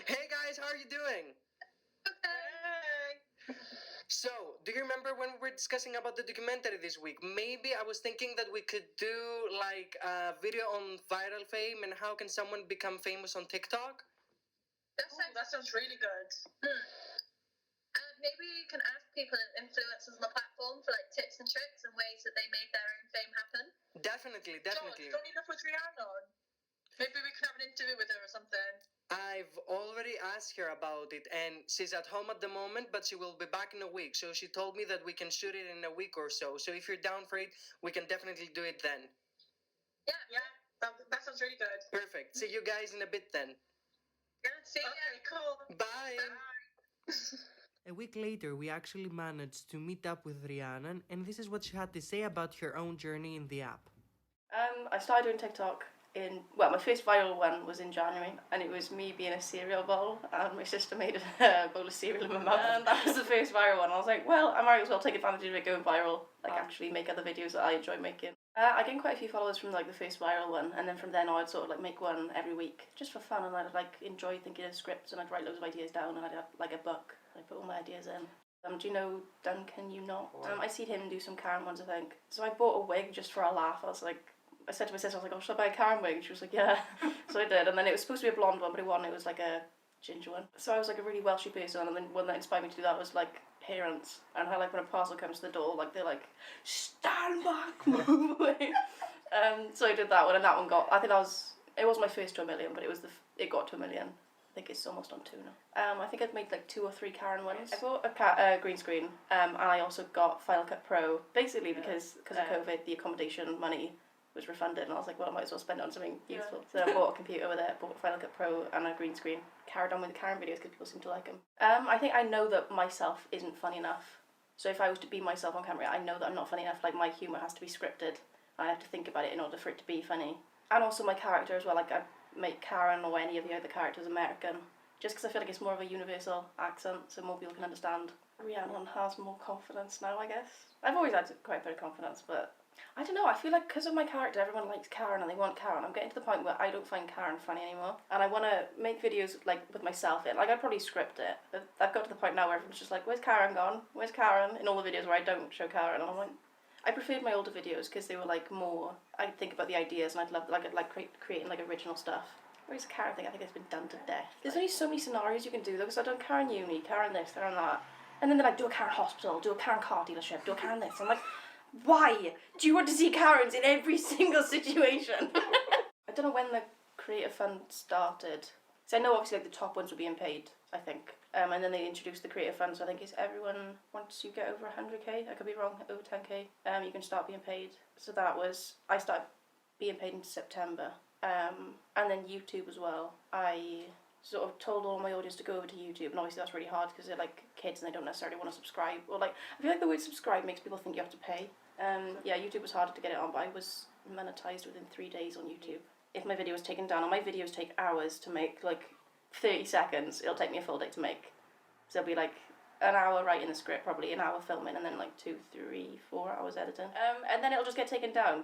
Hey guys, how are you doing? Hey. So, do you remember when we were discussing about the documentary this week? Maybe I was thinking that we could do like a video on viral fame and how can someone become famous on TikTok? That sounds really good. Maybe you can ask people and influencers on the platform for like tips and tricks and ways that they made their own fame happen. Definitely. Don't enough with Rihanna. Maybe we can have an interview with her or something. I've already asked her about it and she's at home at the moment, but she will be back in a week. So she told me that we can shoot it in a week or so. So if you're down for it, we can definitely do it then. Yeah. That sounds really good. Perfect. See you guys in a bit then. Yeah, see ya. Okay, cool. Bye. Bye. A week later, we actually managed to meet up with Rhiannon, and this is what she had to say about her own journey in the app. I started doing TikTok my first viral one was in January, and it was me being a cereal bowl, and my sister made a bowl of cereal in my mouth, and that was the first viral one. I was like, well, I might as well take advantage of it going viral, actually make other videos that I enjoy making. I gained quite a few followers from like the first viral one, and then from then on I'd sort of like make one every week, just for fun, and I'd like enjoy thinking of scripts, and I'd write loads of ideas down, and I'd have like a book, and I'd put all my ideas in. Do you know Duncan You Not? I seen him do some Karen ones, I think. So I bought a wig just for a laugh. I said to my sister, I was like, oh, should I buy a Karen wig? And she was like, yeah. So I did, and then it was supposed to be a blonde one, but it was like a ginger one. So I was like a really Welshy person, and then one that inspired me to do that was like parents, and how like when a parcel comes to the door, like they're like, stand back, move away. So I did that one, and that one it was my first to 1 million, but it got to 1 million. I think it's almost on 2 now. I think I've made like 2 or 3 Karen ones. I bought a green screen, and I also got Final Cut Pro, basically because of COVID, the accommodation money was refunded, and I was like, well, I might as well spend it on something useful. So I bought a computer with it, bought Final Cut Pro and a green screen. Carried on with the Karen videos because people seem to like them. I think I know that myself isn't funny enough. So if I was to be myself on camera, I know that I'm not funny enough. Like my humour has to be scripted. I have to think about it in order for it to be funny. And also my character as well. Like I make Karen or any of the other characters American, just because I feel like it's more of a universal accent, so more people can understand. Rhiannon has more confidence now, I guess. I've always had quite a bit of confidence, but I don't know, I feel like because of my character, everyone likes Karen and they want Karen. I'm getting to the point where I don't find Karen funny anymore. And I want to make videos like with myself in. Like I'd probably script it. But I've got to the point now where everyone's just like, where's Karen gone? Where's Karen? In all the videos where I don't show Karen. And I'm like, I preferred my older videos because they were like more, I'd think about the ideas and I'd like creating like original stuff. Whereas the Karen thing, I think it's been done to death. There's only so many scenarios you can do though, because I've done Karen Uni, Karen this, Karen that. And then they're like, do a Karen hospital, do a Karen car dealership, do a Karen this. I'm like, why do you want to see Karens in every single situation? I don't know when the Creative Fund started. So I know obviously like the top ones were being paid, I think. And then they introduced the Creative Fund, so I think it's everyone, once you get over 100k, I could be wrong, over 10k, you can start being paid. So I started being paid in September. And then YouTube as well. I sort of told all my audience to go over to YouTube, and obviously that's really hard because they're like kids and they don't necessarily want to subscribe. Or like, I feel like the word subscribe makes people think you have to pay. YouTube was harder to get it on, but I was monetized within 3 days on YouTube. If my video was taken down, and my videos take hours to make, like 30 seconds, it'll take me a full day to make. So it'll be like an hour writing the script, probably an hour filming, and then like 2, 3, 4 hours editing. And then it'll just get taken down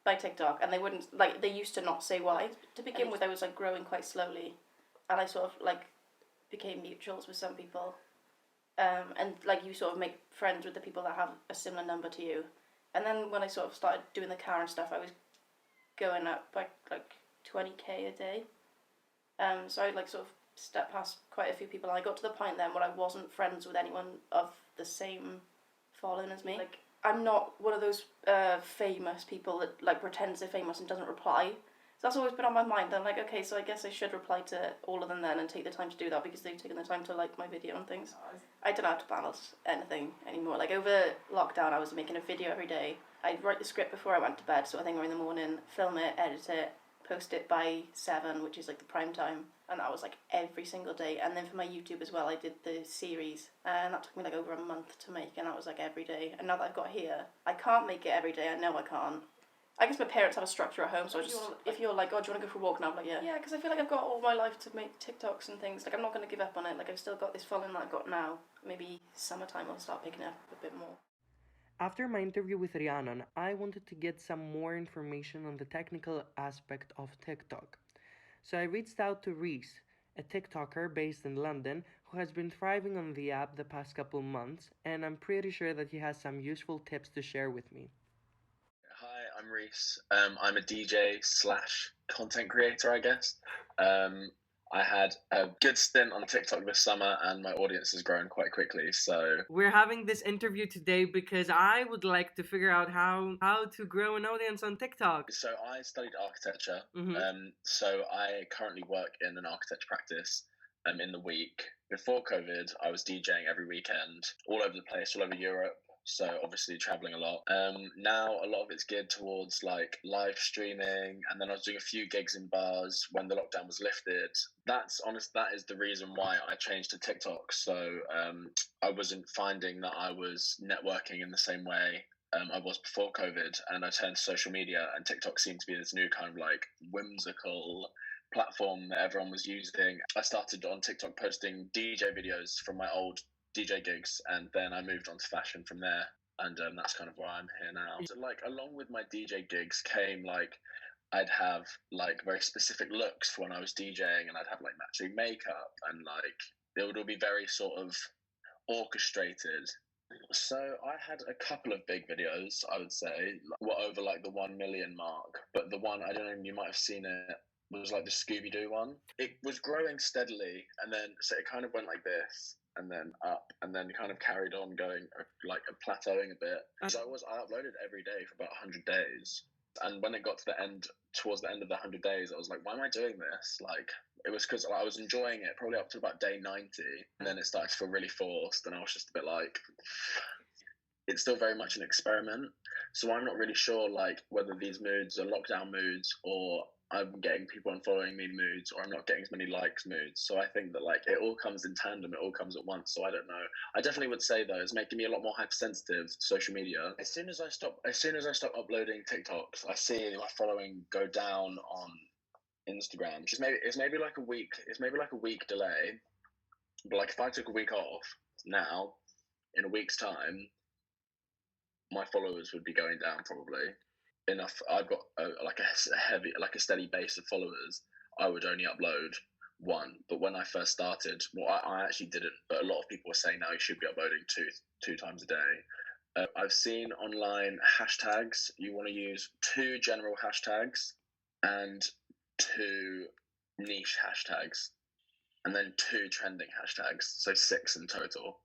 by TikTok, and they wouldn't, like, they used to not say why. To begin with, I was like growing quite slowly, and I sort of like became mutuals with some people. And like you sort of make friends with the people that have a similar number to you. And then when I sort of started doing the Karen stuff, I was going up by like 20k a day. So I like sort of stepped past quite a few people, and I got to the point then where I wasn't friends with anyone of the same following as me. Like, I'm not one of those famous people that like pretends they're famous and doesn't reply. So that's always been on my mind. I'm like, okay, so I guess I should reply to all of them then and take the time to do that because they've taken the time to like my video and things. I don't have to balance anything anymore. Like over lockdown, I was making a video every day. I'd write the script before I went to bed, sort of thing, or in the morning, film it, edit it, post it by 7, which is like the prime time. And that was like every single day. And then for my YouTube as well, I did the series, and that took me like over a month to make, and that was like every day. And now that I've got here, I can't make it every day. I know I can't. I guess my parents have a structure at home, so if you're like, oh, do you want to go for a walk now? I'm like, yeah. Yeah, because I feel like I've got all my life to make TikToks and things. Like, I'm not going to give up on it. Like, I've still got this following that I've got now. Maybe summertime I'll start picking it up a bit more. After my interview with Rhiannon, I wanted to get some more information on the technical aspect of TikTok. So I reached out to Reese, a TikToker based in London who has been thriving on the app the past couple months, and I'm pretty sure that he has some useful tips to share with me. Hi, I'm Reese. I'm a DJ slash content creator, I guess. I had a good stint on TikTok this summer, and my audience has grown quite quickly. So We're having this interview today because I would like to figure out how to grow an audience on TikTok. so I studied architecture. Mhm. So I currently work in an architecture practice. In the week before COVID, I was DJing every weekend, all over the place, all over Europe. So obviously traveling a lot. Now a lot of it's geared towards like live streaming, and then I was doing a few gigs in bars when the lockdown was lifted. That is the reason why I changed to TikTok. So I wasn't finding that I was networking in the same way I was before COVID, and I turned to social media, and TikTok seemed to be this new kind of like whimsical platform that everyone was using. I started on TikTok posting DJ videos from my old DJ gigs, and then I moved on to fashion from there. And that's kind of why I'm here now. So, like, along with my DJ gigs came like I'd have like very specific looks for when I was DJing, and I'd have like matching makeup, and like it would all be very sort of orchestrated. So I had a couple of big videos, I would say, were over like the 1 million mark. But the one, I don't know, you might have seen it, was like the Scooby Doo one. It was growing steadily, and then so it kind of went like this, and then up, and then kind of carried on going like plateauing a bit. So I uploaded every day for about 100 days, and when it got to the end, towards the end of the 100 days, I was like, why am I doing this? Like, it was because I was enjoying it probably up to about day 90, and then it started to feel really forced, and I was just a bit like, it's still very much an experiment. So I'm not really sure like whether these moods are lockdown moods, or I'm getting people unfollowing me moods, or I'm not getting as many likes moods. So I think that like it all comes in tandem, it all comes at once. So I don't know. I definitely would say though, it's making me a lot more hypersensitive to social media. As soon as I stop uploading TikToks, I see my following go down on Instagram. It's maybe like a week. It's maybe like a week delay. But like if I took a week off now, in a week's time, my followers would be going down probably. Enough. I've got a steady base of followers. I would only upload one. But when I first started, well, I actually didn't. But a lot of people were saying now you should be uploading two times a day. I've seen online hashtags. You want to use 2 general hashtags and 2 niche hashtags, and then 2 trending hashtags. So 6 in total.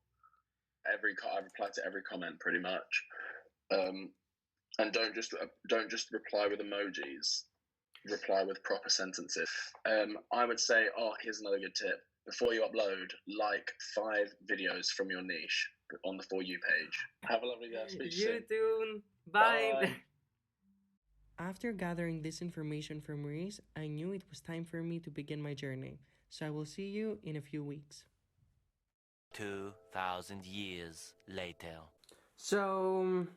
I've replied to every comment pretty much. And don't just reply with emojis. Reply with proper sentences. I would say, here's another good tip. Before you upload, like 5 videos from your niche on the For You page. Have a lovely day. Speak soon. YouTube. Bye. Bye. After gathering this information from Reese, I knew it was time for me to begin my journey. So I will see you in a few weeks. 2,000 years later. So,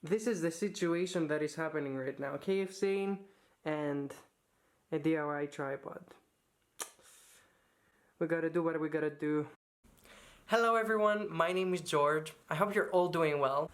this is the situation that is happening right now. KFC and a DIY tripod. We gotta do what we gotta do. Hello everyone, my name is George. I hope you're all doing well.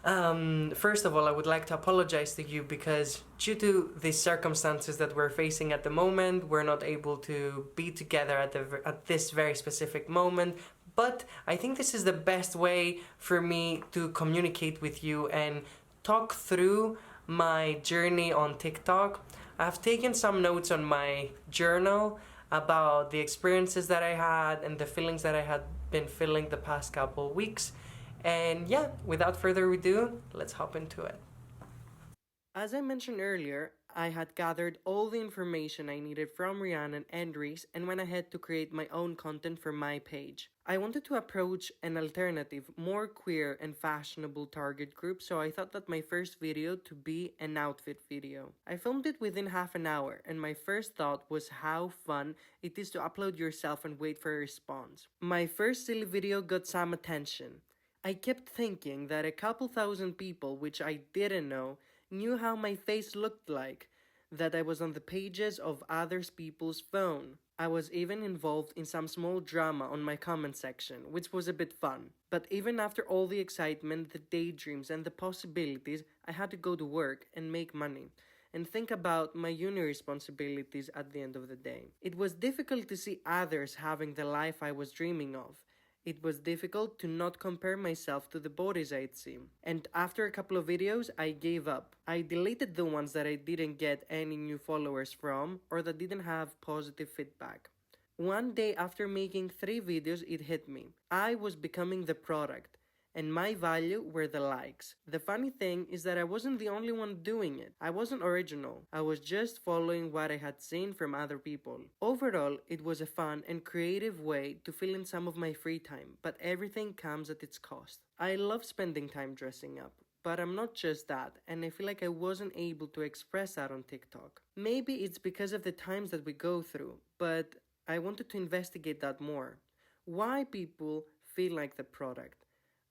First of all, I would like to apologize to you because due to the circumstances that we're facing at the moment, we're not able to be together at this very specific moment. But I think this is the best way for me to communicate with you and talk through my journey on TikTok. I've taken some notes on my journal about the experiences that I had and the feelings that I had been feeling the past couple weeks. And yeah, without further ado, let's hop into it. As I mentioned earlier, I had gathered all the information I needed from Rhiannon and Reese and went ahead to create my own content for my page. I wanted to approach an alternative, more queer and fashionable target group, so I thought that my first video to be an outfit video. I filmed it within half an hour, and my first thought was how fun it is to upload yourself and wait for a response. My first silly video got some attention. I kept thinking that a couple thousand people, which I didn't know, knew how my face looked like, that I was on the pages of other people's phone. I was even involved in some small drama on my comment section, which was a bit fun. But even after all the excitement, the daydreams and the possibilities, I had to go to work and make money. and think about my uni responsibilities at the end of the day. It was difficult to see others having the life I was dreaming of. It was difficult to not compare myself to the bodies I'd seen. And after a couple of videos, I gave up. I deleted the ones that I didn't get any new followers from or that didn't have positive feedback. One day after making 3 videos, it hit me. I was becoming the product, and my value were the likes. The funny thing is that I wasn't the only one doing it. I wasn't original. I was just following what I had seen from other people. Overall, it was a fun and creative way to fill in some of my free time, but everything comes at its cost. I love spending time dressing up. But I'm not just that, and I feel like I wasn't able to express that on TikTok. Maybe it's because of the times that we go through, but I wanted to investigate that more. Why people feel like the product?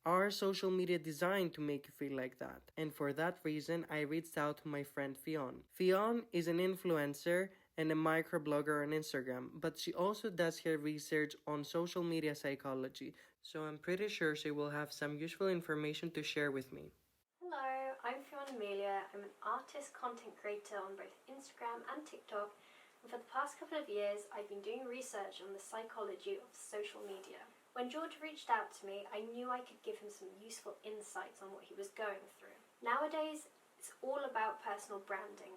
Are social media designed to make you feel like that? And for that reason, I reached out to my friend Fionn. Fionn is an influencer and a microblogger on Instagram, but she also does her research on social media psychology, so I'm pretty sure she will have some useful information to share with me. Hello, I'm Fionn Amelia. I'm an artist content creator on both Instagram and TikTok. And for the past couple of years, I've been doing research on the psychology of social media. When George reached out to me, I knew I could give him some useful insights on what he was going through. Nowadays, it's all about personal branding.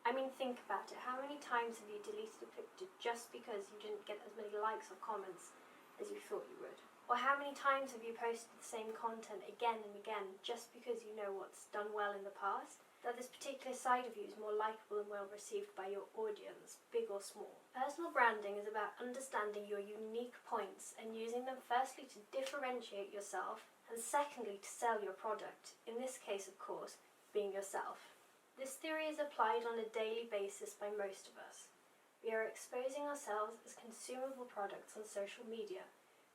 I mean, think about it. How many times have you deleted a picture just because you didn't get as many likes or comments as you thought you would? Or how many times have you posted the same content again and again just because you know what's done well in the past? That this particular side of you is more likable and well received by your audience, big or small. Personal branding is about understanding your unique points and using them firstly to differentiate yourself and secondly to sell your product, in this case of course, being yourself. This theory is applied on a daily basis by most of us. We are exposing ourselves as consumable products on social media,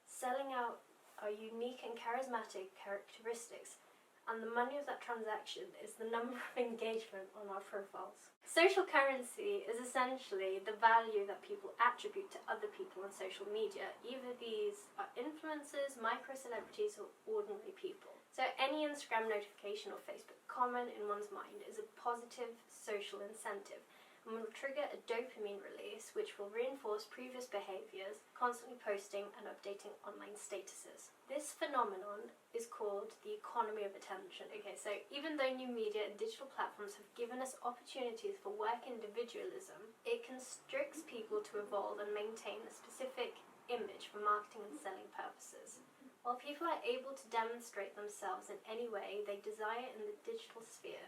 selling out our unique and charismatic characteristics, and the money of that transaction is the number of engagement on our profiles. Social currency is essentially the value that people attribute to other people on social media. Either these are influencers, micro-celebrities, or ordinary people. So any Instagram notification or Facebook comment in one's mind is a positive social incentive and will trigger a dopamine release which will reinforce previous behaviours, constantly posting and updating online statuses. This phenomenon is called the economy of attention. Okay, so even though new media and digital platforms have given us opportunities for work individualism, it constricts people to evolve and maintain a specific image for marketing and selling purposes. While people are able to demonstrate themselves in any way they desire in the digital sphere,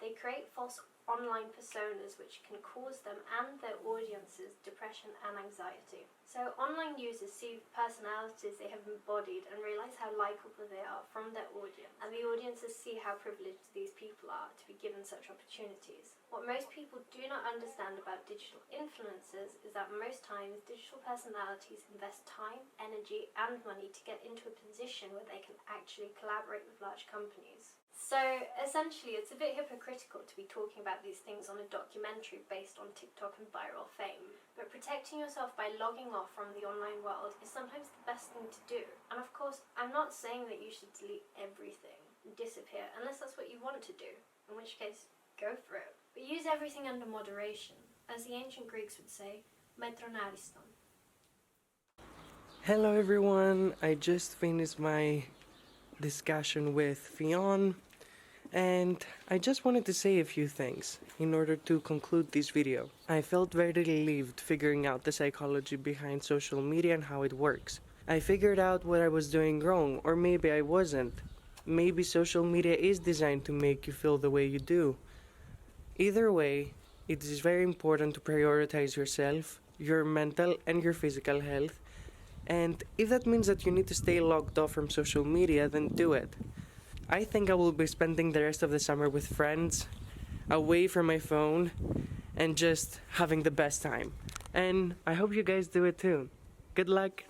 they create false online personas which can cause them and their audiences depression and anxiety. So online users see personalities they have embodied and realise how likeable they are from their audience, and the audiences see how privileged these people are to be given such opportunities. What most people do not understand about digital influencers is that most times digital personalities invest time, energy and money to get into a position where they can actually collaborate with large companies. So essentially it's a bit hypocritical to be talking about these things on a documentary based on TikTok and viral fame, but protecting yourself by logging off from the online world is sometimes the best thing to do. And of course, I'm not saying that you should delete everything and disappear unless that's what you want to do, in which case, go for it. But use everything under moderation, as the ancient Greeks would say, metronariston. Hello everyone, I just finished my discussion with Fionn, and I just wanted to say a few things in order to conclude this video. I felt very relieved figuring out the psychology behind social media and how it works. I figured out what I was doing wrong, or maybe I wasn't. Maybe social media is designed to make you feel the way you do. Either way, it is very important to prioritize yourself, your mental and your physical health, and if that means that you need to stay logged off from social media, then do it. I think I will be spending the rest of the summer with friends, away from my phone, and just having the best time. And I hope you guys do it too. Good luck!